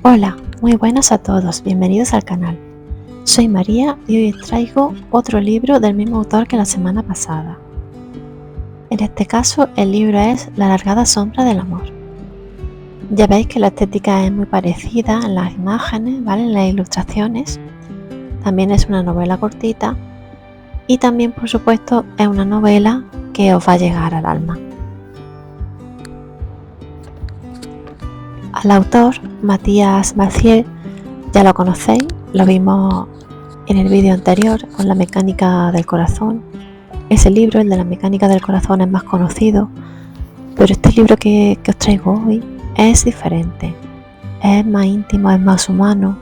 Hola, muy buenas a todos, bienvenidos al canal. Soy María y hoy os traigo otro libro del mismo autor que la semana pasada. En este caso, el libro es La alargada sombra del amor. Ya veis que la estética es muy parecida en las imágenes, ¿vale? En las ilustraciones. También es una novela cortita y también, por supuesto, es una novela que os va a llegar al alma. Al autor, Matías Maciel, ya lo conocéis, lo vimos en el vídeo anterior con la mecánica del corazón. Ese libro, el de la mecánica del corazón, es más conocido, pero este libro que os traigo hoy es diferente, es más íntimo, es más humano.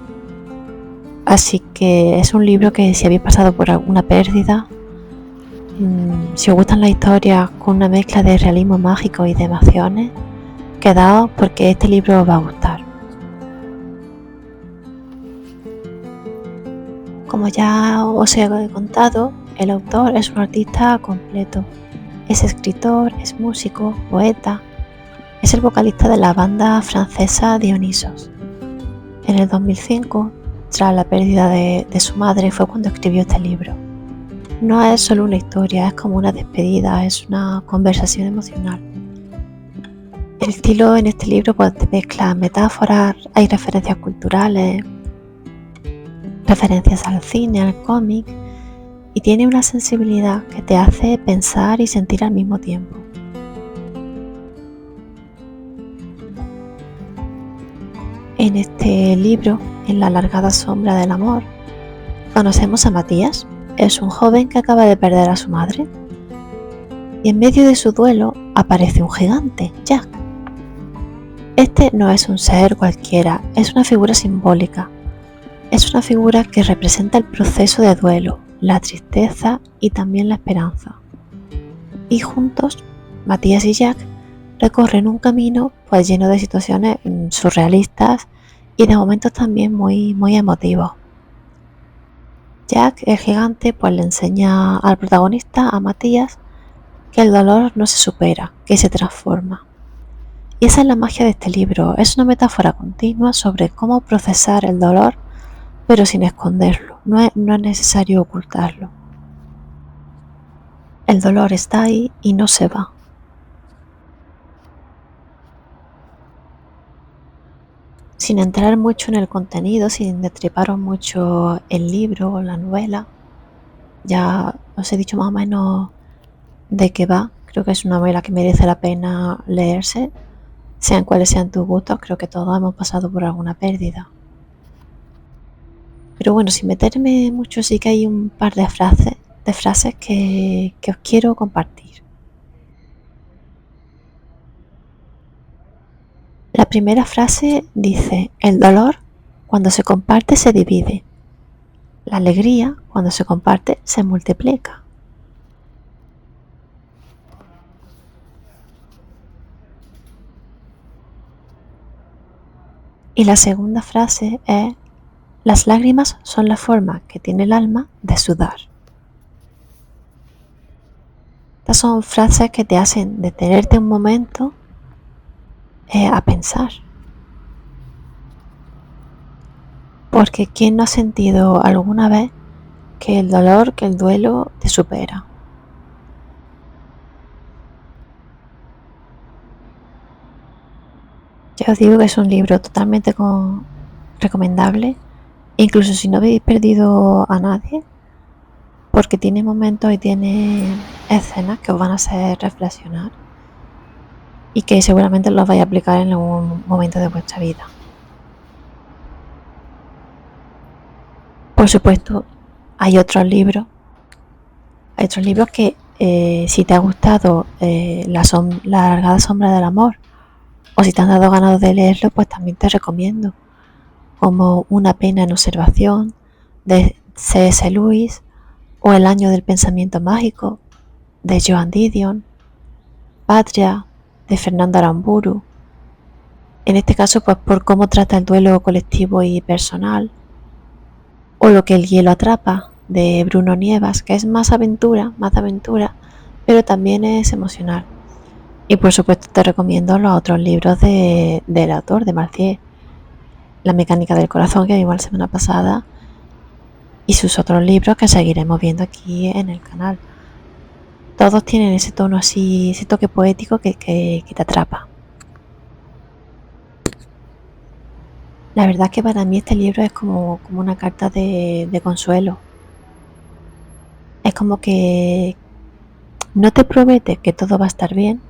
Así que es un libro que si habéis pasado por alguna pérdida, si os gustan las historias con una mezcla de realismo mágico y de emociones, quedaos porque este libro os va a gustar. Como ya os he contado, el autor es un artista completo. Es escritor, es músico, poeta, es el vocalista de la banda francesa Dionysos. En el 2005, tras la pérdida de su madre, fue cuando escribió este libro. No es solo una historia, es como una despedida, es una conversación emocional. El estilo en este libro pues mezcla metáforas, hay referencias culturales, referencias al cine, al cómic, y tiene una sensibilidad que te hace pensar y sentir al mismo tiempo. En este libro, en La alargada sombra del amor, conocemos a Matías. Es un joven que acaba de perder a su madre y en medio de su duelo aparece un gigante, Jack. Este no es un ser cualquiera, es una figura simbólica. Es una figura que representa el proceso de duelo, la tristeza y también la esperanza. Y juntos, Matías y Jack recorren un camino pues lleno de situaciones surrealistas y de momentos también muy emotivos. Jack, el gigante, pues le enseña al protagonista, a Matías, que el dolor no se supera, que se transforma. Y esa es la magia de este libro, es una metáfora continua sobre cómo procesar el dolor, pero sin esconderlo, no es necesario ocultarlo. El dolor está ahí y no se va. Sin entrar mucho en el contenido, sin destriparos mucho el libro o la novela, ya os he dicho más o menos de qué va. Creo que es una novela que merece la pena leerse, sean cuales sean tus gustos. Creo que todos hemos pasado por alguna pérdida. Pero bueno, sin meterme mucho, sí que hay un par de frases que os quiero compartir. La primera frase dice: el dolor, cuando se comparte, se divide. La alegría, cuando se comparte, se multiplica. Y la segunda frase es: las lágrimas son la forma que tiene el alma de sudar. Estas son frases que te hacen detenerte un momento a pensar. Porque ¿quién no ha sentido alguna vez que el dolor, que el duelo te supera? Ya os digo que es un libro totalmente recomendable, incluso si no habéis perdido a nadie, porque tiene momentos y tiene escenas que os van a hacer reflexionar y que seguramente los vais a aplicar en algún momento de vuestra vida. Por supuesto, hay otros libros que si te ha gustado la alargada sombra del amor, o si te han dado ganas de leerlo, pues también te recomiendo, como Una pena en observación, de C.S. Lewis, o El año del pensamiento mágico, de Joan Didion, Patria, de Fernando Aramburu. En este caso, pues por cómo trata el duelo colectivo y personal, o Lo que el hielo atrapa, de Bruno Nievas, que es más aventura, pero también es emocional. Y por supuesto te recomiendo los otros libros del autor, de Maciel. La mecánica del corazón que vimos la semana pasada y sus otros libros que seguiremos viendo aquí en el canal. Todos tienen ese tono así, ese toque poético que te atrapa. La verdad es que para mí este libro es como una carta de consuelo. Es como que no te promete que todo va a estar bien,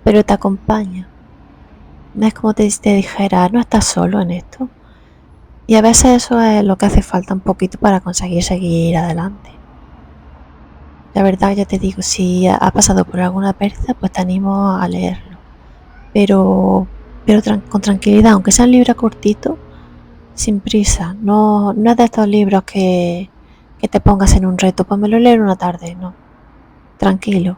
pero te acompaña. No es como te dijera, no estás solo en esto. Y a veces eso es lo que hace falta un poquito para conseguir seguir adelante. La verdad, ya te digo, si has pasado por alguna pérdida, pues te animo a leerlo. Pero con tranquilidad, aunque sea un libro cortito, sin prisa. No es de estos libros que te pongas en un reto, pues me lo leo en una tarde, no. Tranquilo.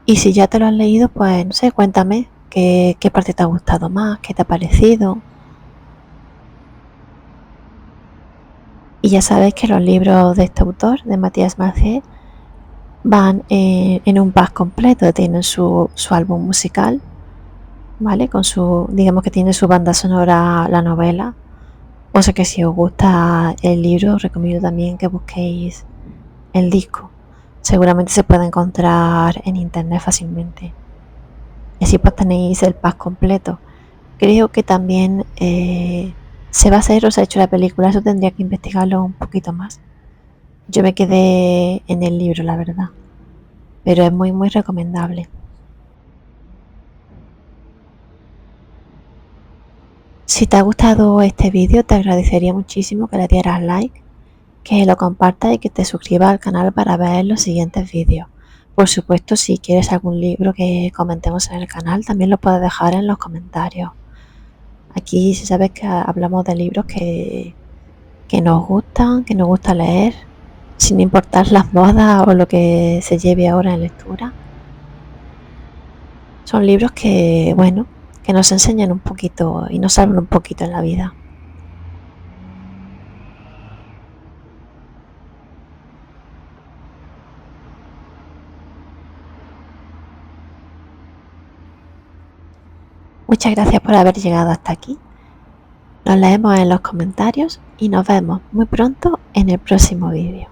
Y si ya te lo has leído, pues no sé, cuéntame qué parte te ha gustado más, qué te ha parecido. Y ya sabes que los libros de este autor, de Matías Marcé, van en un pack completo. Tienen su álbum musical, ¿vale? Digamos que tiene su banda sonora, la novela. O sea que si os gusta el libro, os recomiendo también que busquéis el disco. Seguramente se puede encontrar en internet fácilmente. Y así pues tenéis el pack completo. Creo que también se va a hacer o se ha hecho la película. Eso tendría que investigarlo un poquito más. Yo me quedé en el libro, la verdad. Pero es muy, muy recomendable. Si te ha gustado este vídeo, te agradecería muchísimo que le dieras like, que lo compartas y que te suscribas al canal para ver los siguientes vídeos. Por supuesto, si quieres algún libro que comentemos en el canal, también lo puedes dejar en los comentarios. Aquí si sabes que hablamos de libros que nos gustan, que nos gusta leer, sin importar las modas o lo que se lleve ahora en lectura. Son libros que, bueno, que nos enseñan un poquito y nos salvan un poquito en la vida. Muchas gracias por haber llegado hasta aquí. Nos leemos en los comentarios y nos vemos muy pronto en el próximo vídeo.